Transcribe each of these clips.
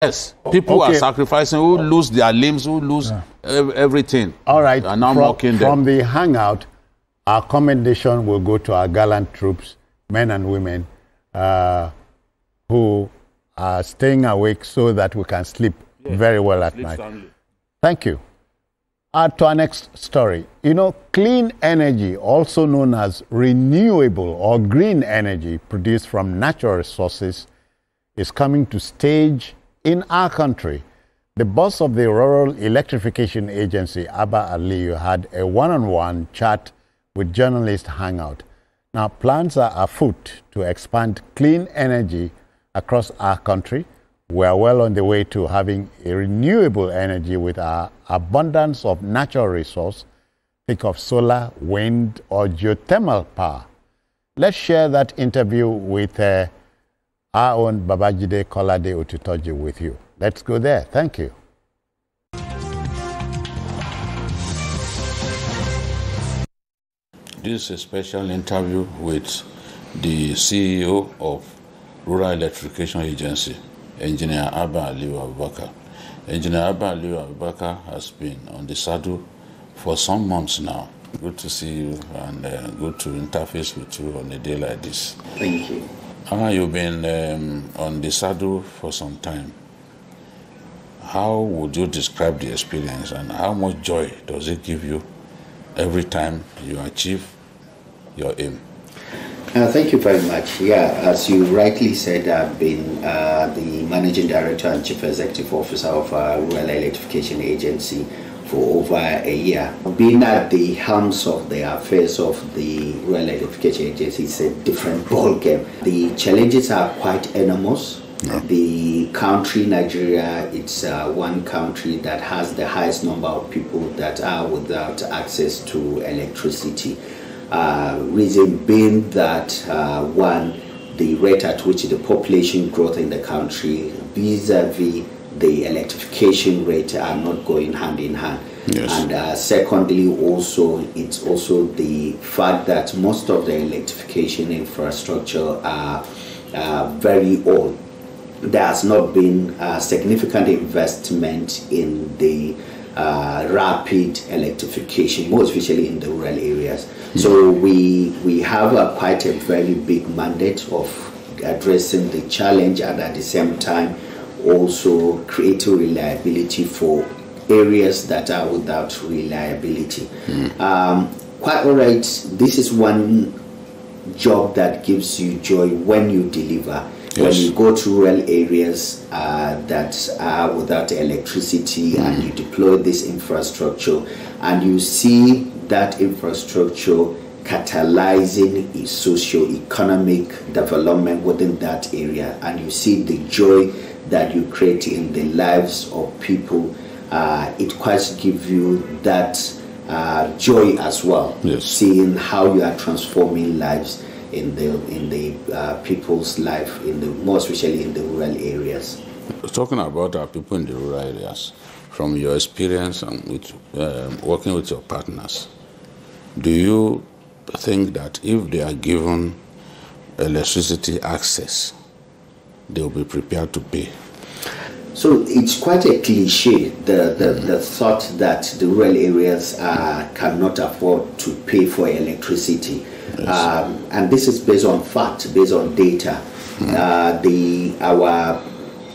Yes, people are sacrificing, who lose their limbs, who lose everything. All right, and now mocking them. From the hangout, our commendation will go to our gallant troops, men and women, who are staying awake so that we can sleep very well at night. Soundly. Thank you. To our next story. You know, clean energy, also known as renewable or green energy produced from natural resources, is coming to stage in our country. The boss of the Rural Electrification Agency, Aliyu, had a one-on-one chat with journalist Hangout. Now, plans are afoot to expand clean energy across our country. We are well on the way to having a renewable energy with our abundance of natural resource. Think of solar, wind, or geothermal power. Let's share that interview with our own Babajide Kolade Otutoji with you. Let's go there. Thank you. This is a special interview with the CEO of Rural Electrification Agency, Engineer Aliyu Abubakar. Engineer Aliyu Abubakar has been on the saddle for some months now. Good to see you and good to interface with you on a day like this. Thank you. You've been on the saddle for some time. How would you describe the experience and how much joy does it give you every time you achieve your aim? Thank you very much. Yeah, as you rightly said, I've been the Managing Director and Chief Executive Officer of Rural Electrification Agency for over a year. Being at the helms of the affairs of the Rural Electrification Agency is a different ball game. The challenges are quite enormous. Yeah. The country, Nigeria, it's one country that has the highest number of people that are without access to electricity. Reason being that, one, the rate at which the population growth in the country vis-a-vis the electrification rate are not going hand in hand. Yes. And secondly, also, it's also the fact that most of the electrification infrastructure are very old. There has not been significant investment in the rapid electrification, most especially in the rural areas. Mm-hmm. So we have quite a very big mandate of addressing the challenge and at the same time also creating reliability for areas that are without reliability. Mm-hmm. Quite all right, this is one job that gives you joy when you deliver. Yes. When you go to rural areas that are without electricity and you deploy this infrastructure and you see that infrastructure catalyzing a socio-economic development within that area and you see the joy that you create in the lives of people, it quite gives you that joy as well. Yes. Seeing how you are transforming lives in the people's life, more especially in the rural areas. Talking about our people in the rural areas, from your experience and with working with your partners, do you think that if they are given electricity access, they will be prepared to pay? So it's quite a cliche, the thought that the rural areas cannot afford to pay for electricity. Yes. And this is based on fact, based on data. Our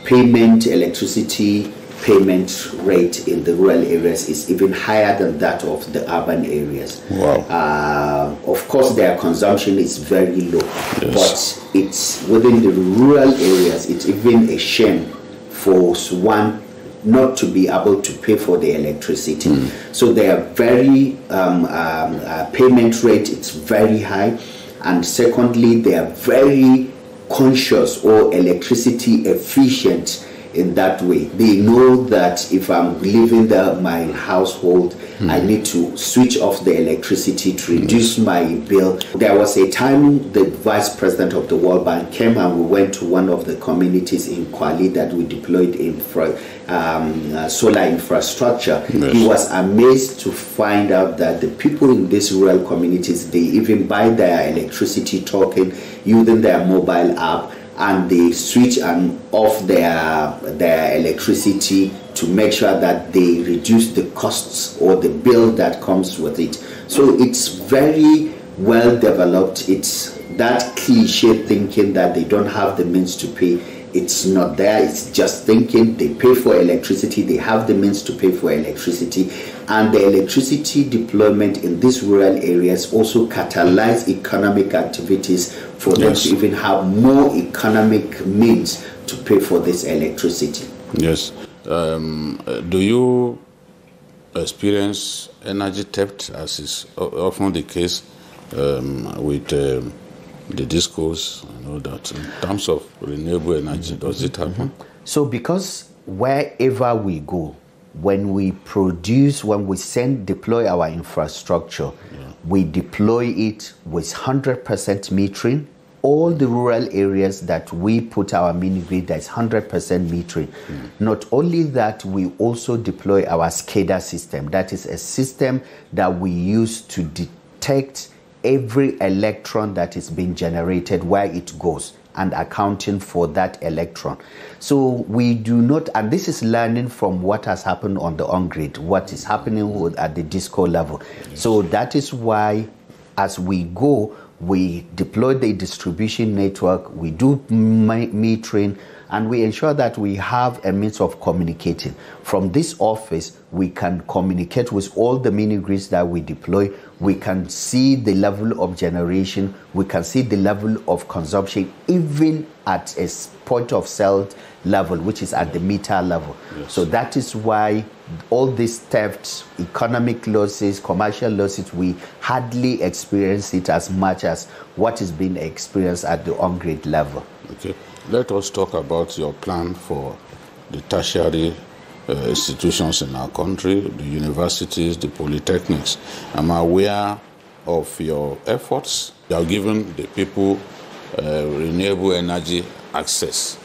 electricity payment rate in the rural areas is even higher than that of the urban areas. Wow. Of course, their consumption is very low, yes. But it's within the rural areas, it's even a shame for one not to be able to pay for the electricity. So their very payment rate, it's very high, and secondly, they are very conscious or electricity efficient in that way. They know that if I'm leaving my household, I need to switch off the electricity to reduce my bill. There was a time the Vice President of the World Bank came and we went to one of the communities in Kwali that we deployed solar infrastructure. Yes. He was amazed to find out that the people in these rural communities, they even buy their electricity token using their mobile app, and they switch and off their electricity to make sure that they reduce the costs or the bill that comes with it. So it's very well developed. It's that cliche thinking that they don't have the means to pay. It's not there. It's just thinking they pay for electricity, they have the means to pay for electricity, and the electricity deployment in these rural areas also catalyze economic activities for them to even have more economic means to pay for this electricity. Yes. Do you experience energy theft, as is often the case with the discourse, that in terms of renewable energy, does it happen? So because wherever we go, when we produce, when we deploy our infrastructure, we deploy it with 100% metering. All the rural areas that we put our mini grid, that's 100% metering. Not only that, we also deploy our Scada system. That is a system that we use to detect every electron that is being generated, where it goes, and accounting for that electron. So we do not, and this is learning from what has happened on the on-grid, what is happening at the disco level. So that is why, as we go, we deploy the distribution network, we do metering, and we ensure that we have a means of communicating. From this office, we can communicate with all the mini grids that we deploy. We can see the level of generation, we can see the level of consumption, even at a point of sale level, which is at the meter level. So that is why all these thefts, economic losses, commercial losses, we hardly experience it as much as what is being experienced at the on-grid level. Okay. Let us talk about your plan for the tertiary institutions in our country, the universities, the polytechnics. I'm aware of your efforts. You have given the people renewable energy access.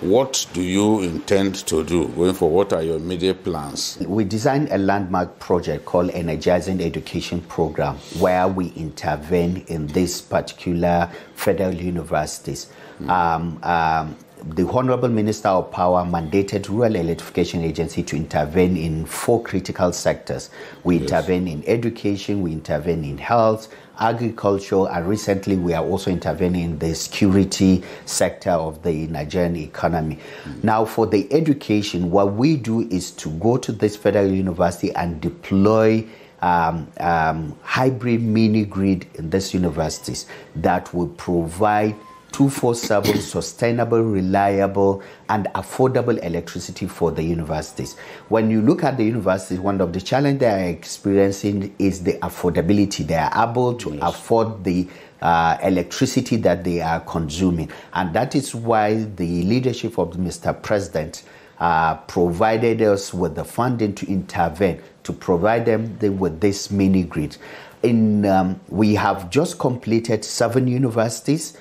What do you intend to do going forward? What are your immediate plans? We designed a landmark project called Energizing Education Program, where we intervene in these particular federal universities. The Honorable Minister of Power mandated Rural Electrification Agency to intervene in 4 critical sectors. We intervene in education, we intervene in health, agriculture, and recently we are also intervening in the security sector of the Nigerian economy. Now, for the education, what we do is to go to this federal university and deploy hybrid mini grid in these universities that will provide 24/7 sustainable, reliable, and affordable electricity for the universities. When you look at the universities, one of the challenges they are experiencing is the affordability. They are able to afford the electricity that they are consuming. And that is why the leadership of Mr. President provided us with the funding to intervene, to provide them with this mini grid. We have just completed 7 universities.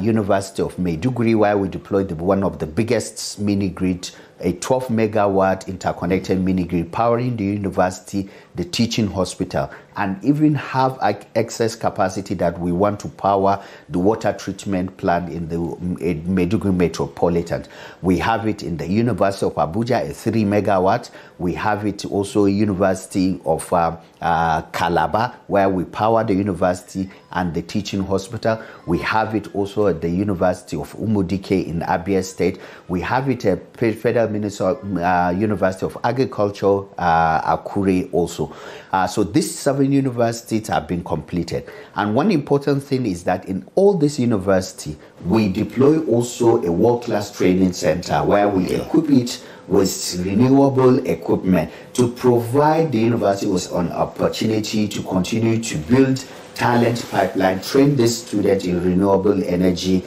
University of Maiduguri, where we deployed one of the biggest mini grid, a 12 megawatt interconnected mini grid powering the university, the teaching hospital, and even have excess capacity that we want to power the water treatment plant in the Maiduguri Metropolitan. We have it in the University of Abuja, a 3 megawatt. We have it also University of Calabar, where we power the university and the teaching hospital. We have it also at the University of Umudike in Abia State. We have it at Federal University of Agriculture, Akure also. So these 7 universities have been completed. And one important thing is that in all these universities, we deploy also a world-class training center where we equip it with renewable equipment to provide the university with an opportunity to continue to build talent pipeline, train the students in renewable energy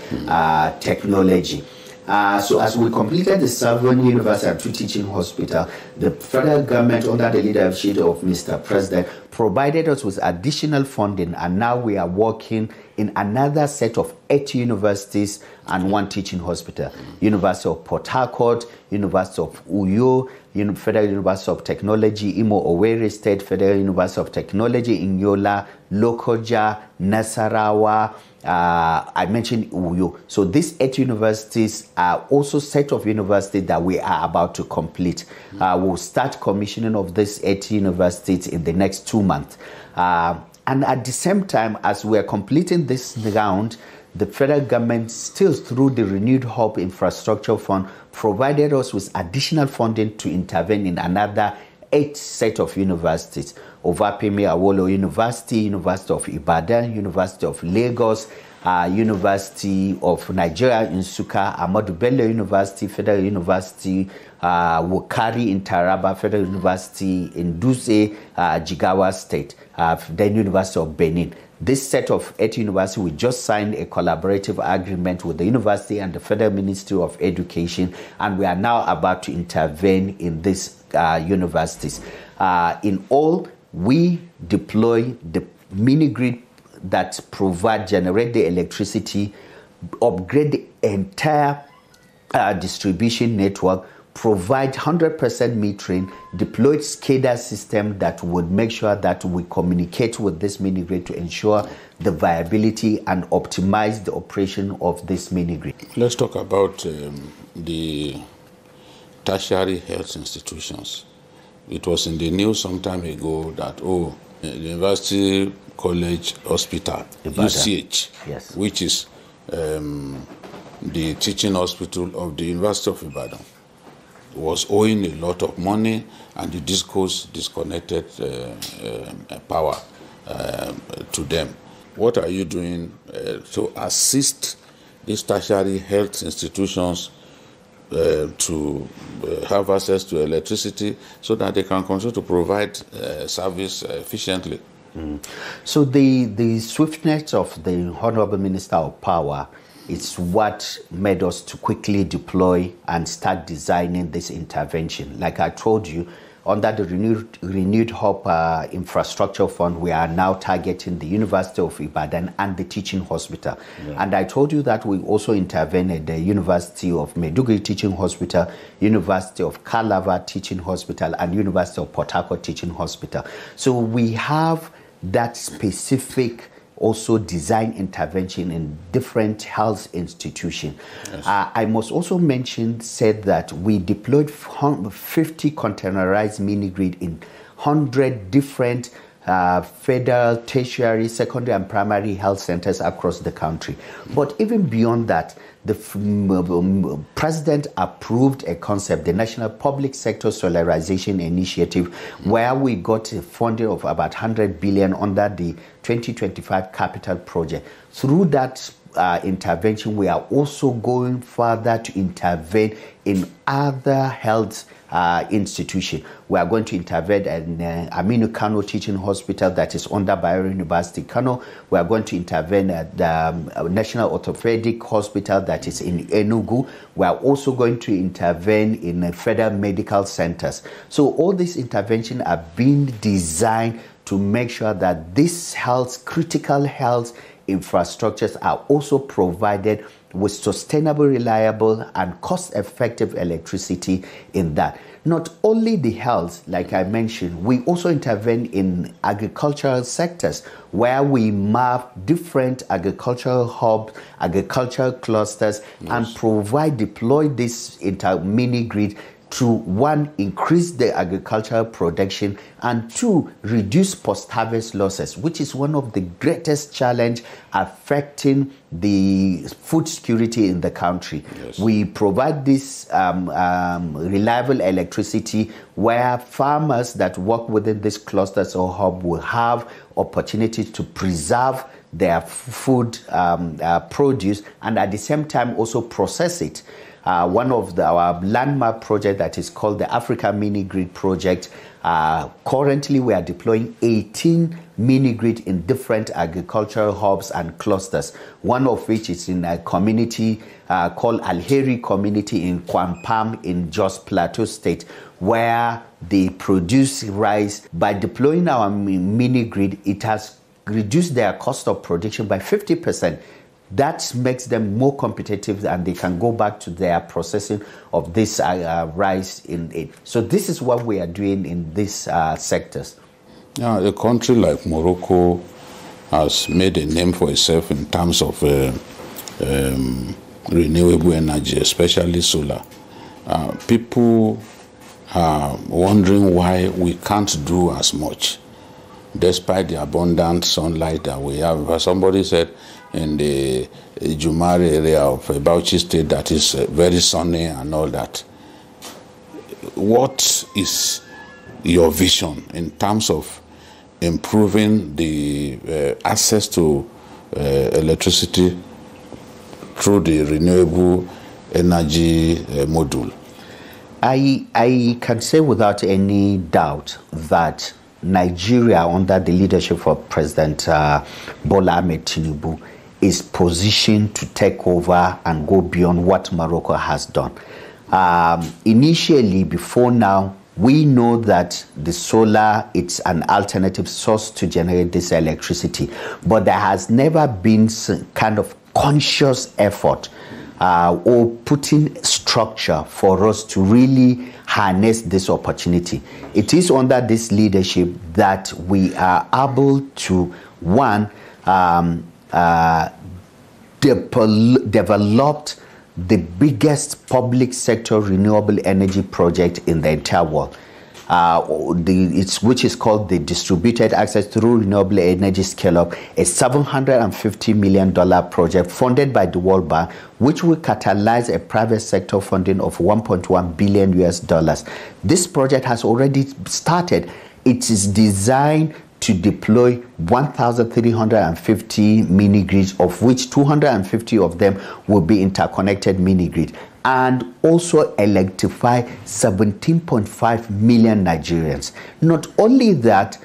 technology. So as we completed the 7 university and 2 teaching hospital, the federal government, under the leadership of Mr. President, provided us with additional funding, and now we are working in another set of 8 universities and 1 teaching hospital. University of Port Harcourt, University of Uyo, Federal University of Technology, Imo Owerri State, Federal University of Technology in Yola, Lokoja, Nasarawa, I mentioned Uyo. So these 8 universities are also set of universities that we are about to complete. We'll start commissioning of these 8 universities in the next 2 months. And at the same time, as we are completing this round, the federal government, still through the Renewed Hope Infrastructure Fund, provided us with additional funding to intervene in another 8 set of universities. Obafemi Awolowo University, University of Ibadan, University of Lagos, University of Nigeria in Nsukka, Ahmadu Bello University, Federal University, Wukari in Taraba, Federal University in Dutse, Jigawa State, then University of Benin. This set of 8 universities, we just signed a collaborative agreement with the university and the Federal Ministry of Education, and we are now about to intervene in these universities. In all, we deploy the mini-grid that generate the electricity, upgrade the entire distribution network, provide 100% metering, deployed Scada system that would make sure that we communicate with this mini-grid to ensure the viability and optimize the operation of this mini-grid. Let's talk about the tertiary health institutions. It was in the news some time ago that, the University College Hospital, Ibadan. UCH, yes, which is the teaching hospital of the University of Ibadan, was owing a lot of money, and the discos disconnected power to them. What are you doing to assist these tertiary health institutions to have access to electricity so that they can continue to provide service efficiently? So the swiftness of the Honorable Minister of Power is what made us to quickly deploy and start designing this intervention. Like I told you, under the Renewed Hope Infrastructure Fund, we are now targeting the University of Ibadan and the teaching hospital. Yeah. And I told you that we also intervene at the University of Maiduguri Teaching Hospital, University of Calabar Teaching Hospital, and University of Port Harcourt Teaching Hospital. So we have that specific also design intervention in different health institutions. Yes. I must also said that we deployed 50 containerized mini-grid in 100 different federal, tertiary, secondary, and primary health centers across the country. But even beyond that, the president approved a concept, the National Public Sector Solarization Initiative, where we got a funding of about 100 billion under the 2025 capital project. Through that intervention, we are also going further to intervene in other health institution. We are going to intervene in Aminu Kano Teaching Hospital that is under Bayero University, Kano. We are going to intervene at the National Orthopedic Hospital that is in Enugu. We are also going to intervene in federal medical centers. So all these interventions are being designed to make sure that these critical health infrastructures are also provided with sustainable, reliable, and cost-effective electricity in that. Not only the health, like I mentioned, we also intervene in agricultural sectors where we map different agricultural hubs, agricultural clusters, yes, and deploy this mini-grid to, 1, increase the agricultural production, and 2, reduce post-harvest losses, which is one of the greatest challenges affecting the food security in the country. Yes. We provide this reliable electricity where farmers that work within these clusters or hub will have opportunities to preserve their food produce, and at the same time also process it. One of our landmark project that is called the Africa Mini Grid Project. Currently, we are deploying 18 mini-grid in different agricultural hubs and clusters, one of which is in a community called Alheri community in Kwampam in Jos Plateau State, where they produce rice. By deploying our mini-grid, it has reduced their cost of production by 50%. That makes them more competitive, and they can go back to their processing of this rice in it. So this is what we are doing in these sectors. Yeah, a country like Morocco has made a name for itself in terms of renewable energy, especially solar. People are wondering why we can't do as much, despite the abundant sunlight that we have. Somebody said in the Jumari area of Bauchi State that is very sunny and all that. What is your vision in terms of improving the access to electricity through the renewable energy module? I can say without any doubt that Nigeria, under the leadership of President Bola Ahmed Tinubu, is positioned to take over and go beyond what Morocco has done. Initially, before now, we know that the solar, it's an alternative source to generate this electricity, but there has never been some kind of conscious effort or putting structure for us to really harness this opportunity. It is under this leadership that we are able to, one, developed the biggest public sector renewable energy project in the entire world, which is called the Distributed Access Through Renewable Energy Scale-Up, a $750 million project funded by the World Bank, which will catalyze a private sector funding of $1.1 billion. This project has already started. It is designed to deploy 1,350 mini-grids, of which 250 of them will be interconnected mini-grid, and also electrify 17.5 million Nigerians. Not only that,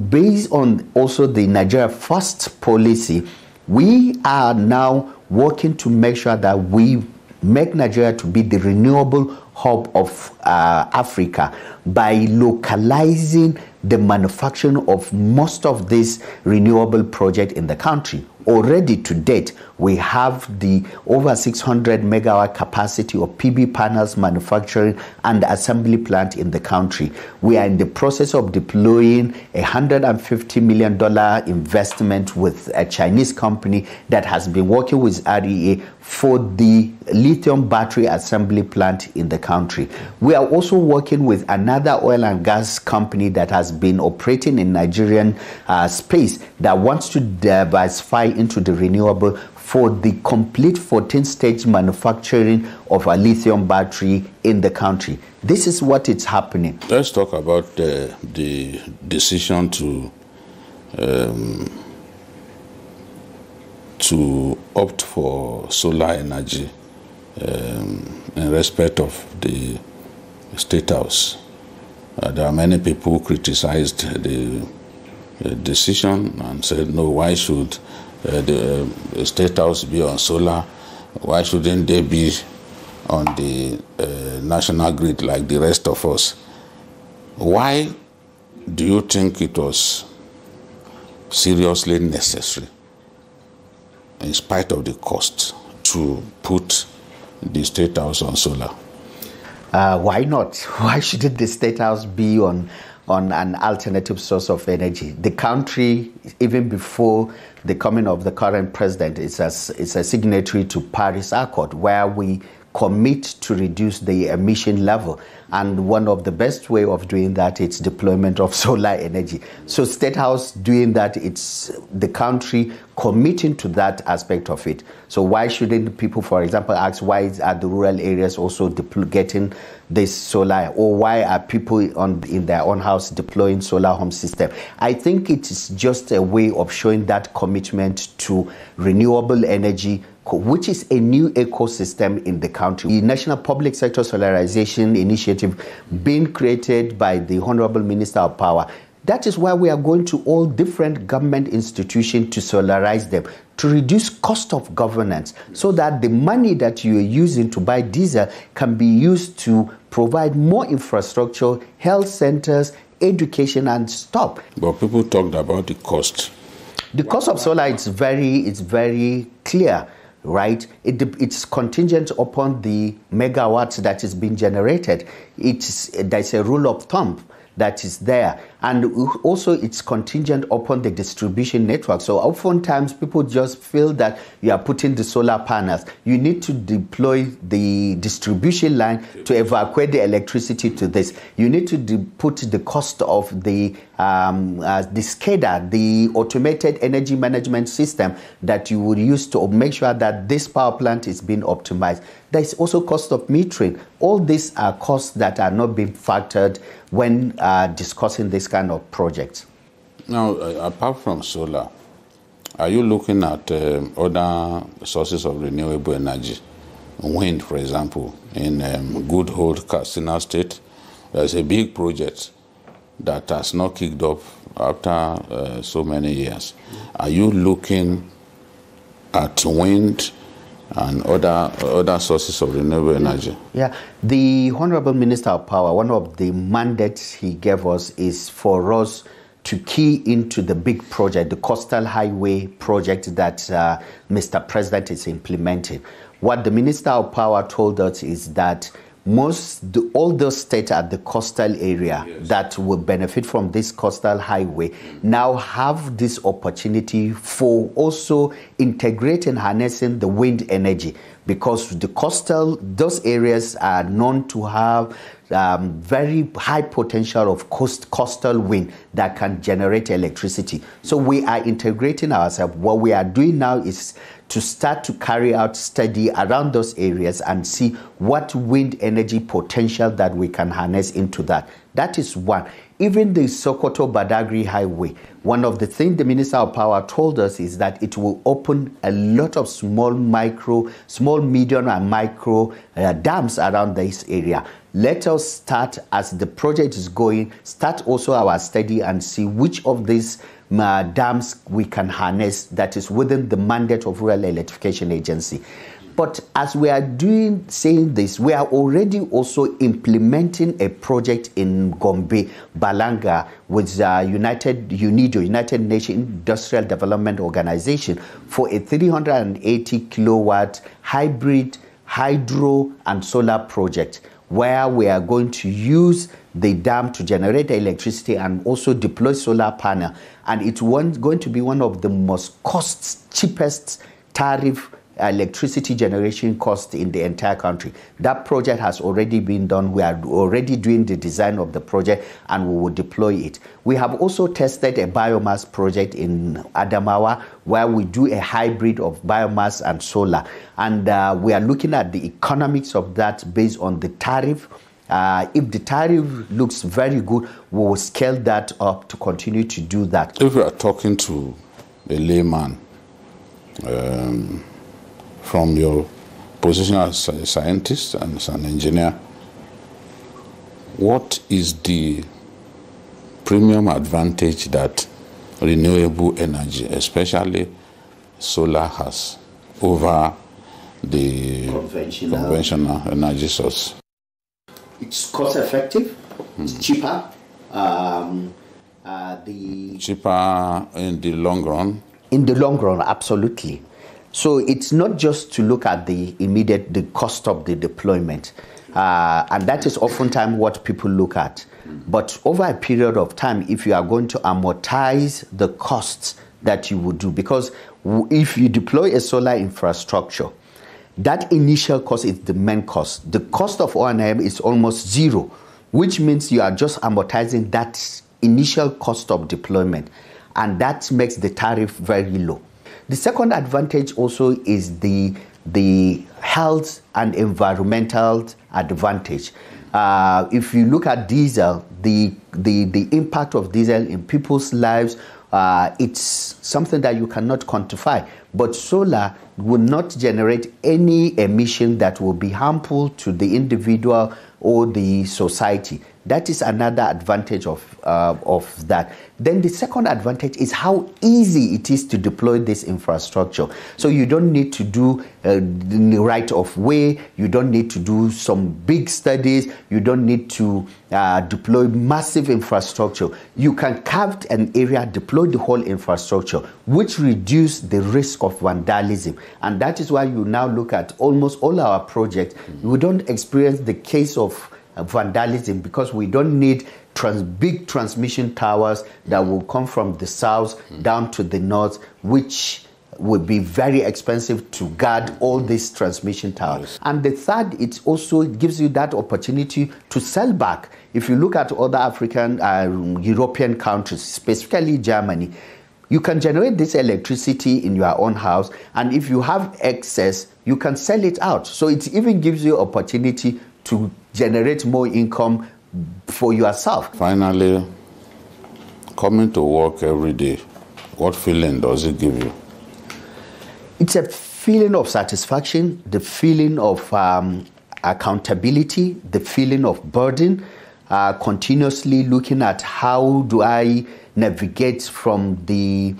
based on also the Nigeria First policy, we are now working to make sure that we make Nigeria to be the renewable hub of Africa by localizing the manufacturing of most of this renewable project in the country. Already to date, we have the over 600 megawatt capacity of PV panels manufacturing and assembly plant in the country. We are in the process of deploying a $150 million investment with a Chinese company that has been working with REA for the lithium battery assembly plant in the country. We are also working with another oil and gas company that has been operating in Nigerian space that wants to diversify into the renewable for the complete 14-stage manufacturing of a lithium battery in the country. This is what is happening. Let's talk about the decision to opt for solar energy in respect of the State House. There are many people who criticized the decision and said, no, why should the State House be on solar? Why shouldn't they be on the national grid like the rest of us? Why do you think it was seriously necessary, in spite of the cost, to put the State House on solar? Why not? Why shouldn't the State House be on an alternative source of energy? The country, even before the coming of the current president, is a signatory to Paris Accord, where we commit to reduce the emission level. And one of the best way of doing that is deployment of solar energy. So State House doing that, it's the country committing to that aspect of it. So why shouldn't people, for example, ask why are the rural areas also getting this solar, or why are people in their own house deploying solar home system? I think it is just a way of showing that commitment to renewable energy, which is a new ecosystem in the country. The National Public Sector Solarization Initiative being created by the Honorable Minister of Power That is why we are going to all different government institutions to solarize them, to reduce cost of governance, so that the money that you are using to buy diesel can be used to provide more infrastructure, health centers, education, and stop. But people talked about the cost. The cost of solar is very clear, right? It's contingent upon the megawatts that is being generated. There's a rule of thumb that is there, and also it's contingent upon the distribution network. So oftentimes people just feel that you are putting the solar panels. You need to deploy the distribution line to evacuate the electricity to this. You need to put the cost of the Scada, the automated energy management system that you would use to make sure that this power plant is being optimized. There is also cost of metering. All these are costs that are not being factored when discussing this kind of projects. Now, apart from solar, are you looking at other sources of renewable energy? Wind, for example, in good old Katsina State, there's a big project that has not kicked off after so many years. Are you looking at wind and other sources of renewable energy? Yeah, the Honorable Minister of Power, one of the mandates he gave us is for us to key into the big project, the Coastal Highway project that Mr. President is implementing. What the Minister of Power told us is that all those states at the coastal area that will benefit from this coastal highway now have this opportunity for also integrating, harnessing the wind energy, because those areas are known to have very high potential of coastal wind that can generate electricity. So we are integrating ourselves. What we are doing now is to start to carry out study around those areas and see what wind energy potential that we can harness into that. That is one. Even the Sokoto-Badagry Highway, one of the things the Minister of Power told us is that it will open a lot of small, medium, and micro dams around this area. Let us start, as the project is going, start also our study and see which of these dams we can harness that is within the mandate of Rural Electrification Agency. But as we are saying this, we are already also implementing a project in Gombe, Balanga, with United Nations Industrial Development Organization for a 380 kilowatt hybrid hydro and solar project, where we are going to use the dam to generate electricity and also deploy solar panel. And it's going to be one of the most cheapest tariff electricity generation cost in the entire country. That project has already been done. We are already doing the design of the project and we will deploy it. We have also tested a biomass project in Adamawa where we do a hybrid of biomass and solar. And we are looking at the economics of that based on the tariff. If the tariff looks very good, we will scale that up to continue to do that. If we are talking to a layman, from your position as a scientist and as an engineer, what is the premium advantage that renewable energy, especially solar, has over the conventional energy source? It's cost effective, it's cheaper. Cheaper in the long run? In the long run, absolutely. So it's not just to look at the cost of the deployment. And that is oftentimes what people look at. But over a period of time, if you are going to amortize the costs that you would do, because if you deploy a solar infrastructure, that initial cost is the main cost. The cost of O&M is almost zero, which means you are just amortizing that initial cost of deployment. And that makes the tariff very low. The second advantage also is the health and environmental advantage. If you look at diesel, the impact of diesel in people's lives, it's something that you cannot quantify. But solar will not generate any emission that will be harmful to the individual or the society. That is another advantage of that. Then the second advantage is how easy it is to deploy this infrastructure. So you don't need to do the right of way, you don't need to do some big studies, you don't need to deploy massive infrastructure. You can carve an area, deploy the whole infrastructure, which reduce the risk of vandalism. And that is why you now look at almost all our projects, we don't experience the case of vandalism because we don't need big transmission towers that will come from the south down to the north, which would be very expensive to guard all these transmission towers. Yes. And the third, it also gives you that opportunity to sell back. If you look at other African, European countries, specifically Germany, you can generate this electricity in your own house, and if you have excess, you can sell it out. So it even gives you opportunity to generate more income for yourself. Finally, coming to work every day, what feeling does it give you? It's a feeling of satisfaction, the feeling of accountability, the feeling of burden, continuously looking at how do I navigate from the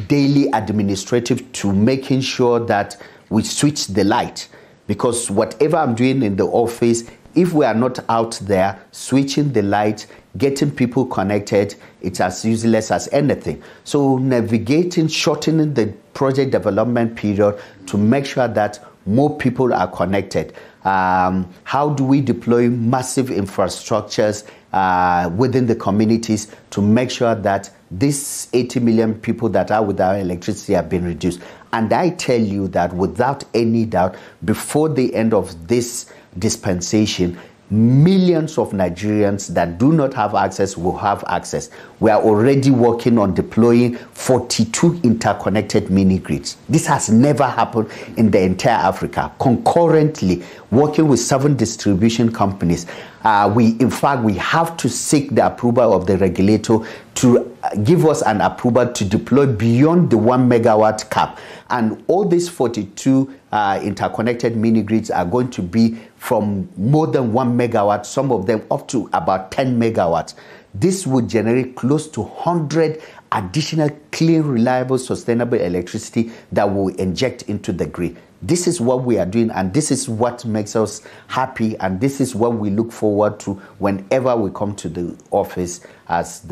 daily administrative to making sure that we switch the light. Because whatever I'm doing in the office, if we are not out there switching the light, getting people connected, it's as useless as anything. So navigating, shortening the project development period to make sure that more people are connected. How do we deploy massive infrastructures within the communities to make sure that these 80 million people that are without electricity have been reduced? And I tell you that without any doubt, before the end of this dispensation, millions of Nigerians that do not have access will have access. We are already working on deploying 42 interconnected mini grids. This has never happened in the entire Africa. Concurrently, working with 7 distribution companies, in fact, we have to seek the approval of the regulator to give us an approval to deploy beyond the 1 megawatt cap. And all these 42 interconnected mini grids are going to be from more than 1 megawatt, some of them up to about 10 megawatts. This would generate close to 100 additional clean, reliable, sustainable electricity that will inject into the grid. This is what we are doing, and this is what makes us happy, and this is what we look forward to whenever we come to the office as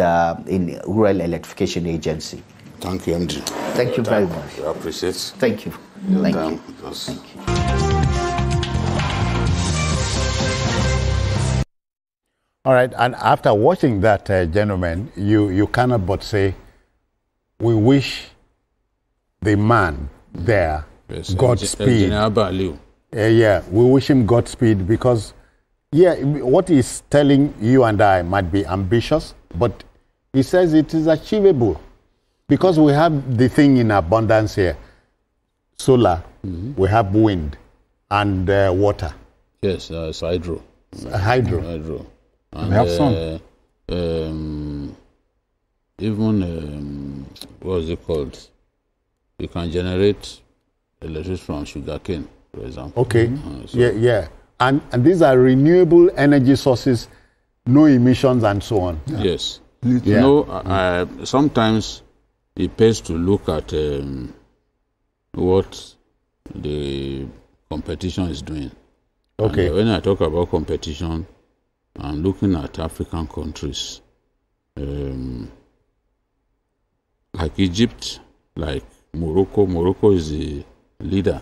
in Rural Electrification Agency. Thank you, MD. Thank you very much. I appreciate it. Thank you. Thank you. Thank you. All right, and after watching that, gentleman, you cannot but say, we wish the man there Godspeed. Aliyu. Yeah, we wish him Godspeed because, yeah, what he's telling you and I might be ambitious, but he says it is achievable because we have the thing in abundance here. Solar, we have wind and water. Yes, it's hydro. Hydro. And we have sun. Even, what is it called? You can generate electricity from sugarcane, for example. Okay, yeah. And these are renewable energy sources, no emissions and so on. Yeah. Yes. You know, sometimes it pays to look at what the competition is doing. Okay. And when I talk about competition, I'm looking at African countries like Egypt, like Morocco. Morocco is the leader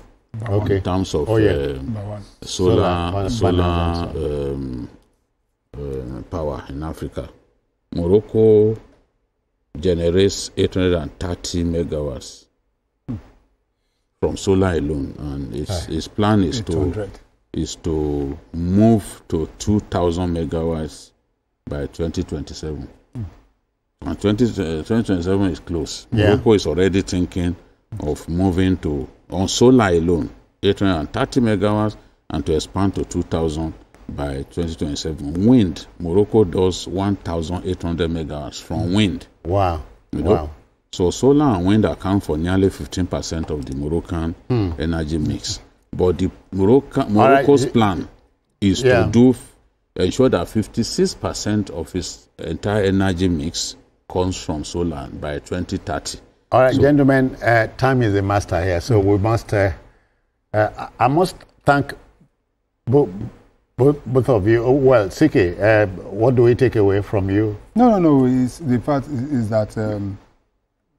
in terms of solar power in Africa. Morocco generates 830 megawatts from solar alone, and its plan is to move to 2,000 megawatts by 2027. And 2027 is close. Morocco is already thinking of moving to, on solar alone, 830 megawatts and to expand to 2,000 by 2027. Wind, Morocco does 1,800 megawatts from wind. Wow. Wow. So solar and wind account for nearly 15% of the Moroccan energy mix. But the Morocco's plan is to ensure that 56% of its entire energy mix comes from solar by 2030. All right, gentlemen, time is a master here, so we must. I must thank both of you. Well, Sike, what do we take away from you? No. The fact is that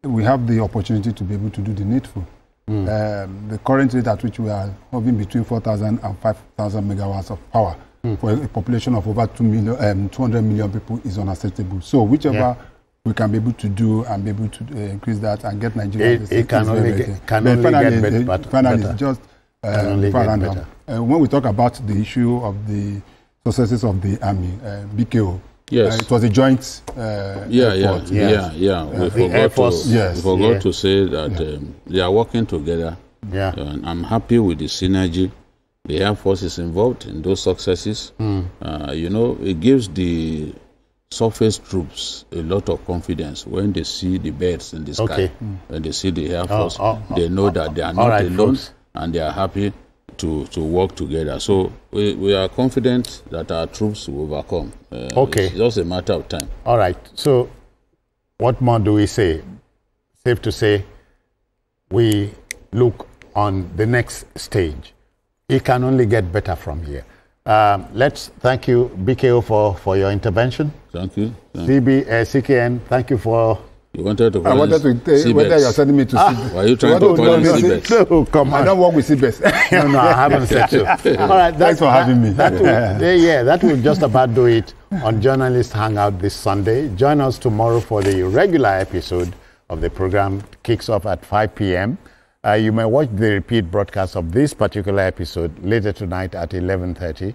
we have the opportunity to be able to do the needful. The current rate at which we are hovering between 4,000 and 5,000 megawatts of power for a population of over 200 million people is unacceptable. So whichever we can be able to do and be able to increase that and get Nigeria. It can only get better. Just when we talk about the issue of the successes of the army, BKO, it was a joint effort. We forgot to say that they are working together. And I'm happy with the synergy. The Air Force is involved in those successes. It gives the surface troops a lot of confidence when they see the birds in the sky. When they see the Air Force, they know that they are not alone, and they are happy to work together. So we are confident that our troops will overcome. It's just a matter of time. All right. So what more do we say? Safe to say we look on the next stage. It can only get better from here. Let's thank you, BKO, for your intervention. Thank you. CKN, thank you for... You wanted to I wanted to tell whether you're sending me to CBES. Were you trying to call me CBES? No, come on. I don't work with CBES. No, I haven't said so. All right, thanks for having me. That will just about do it on Journalist Hangout this Sunday. Join us tomorrow for the regular episode of the program. Kicks off at 5 p.m. You may watch the repeat broadcast of this particular episode later tonight at 11:30.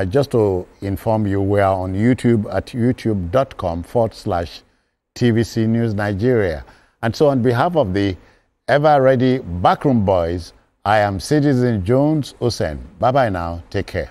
Just to inform you, we are on YouTube at youtube.com/TVC News Nigeria. And so on behalf of the ever-ready Backroom Boys, I am Citizen Jones Osen. Bye-bye now. Take care.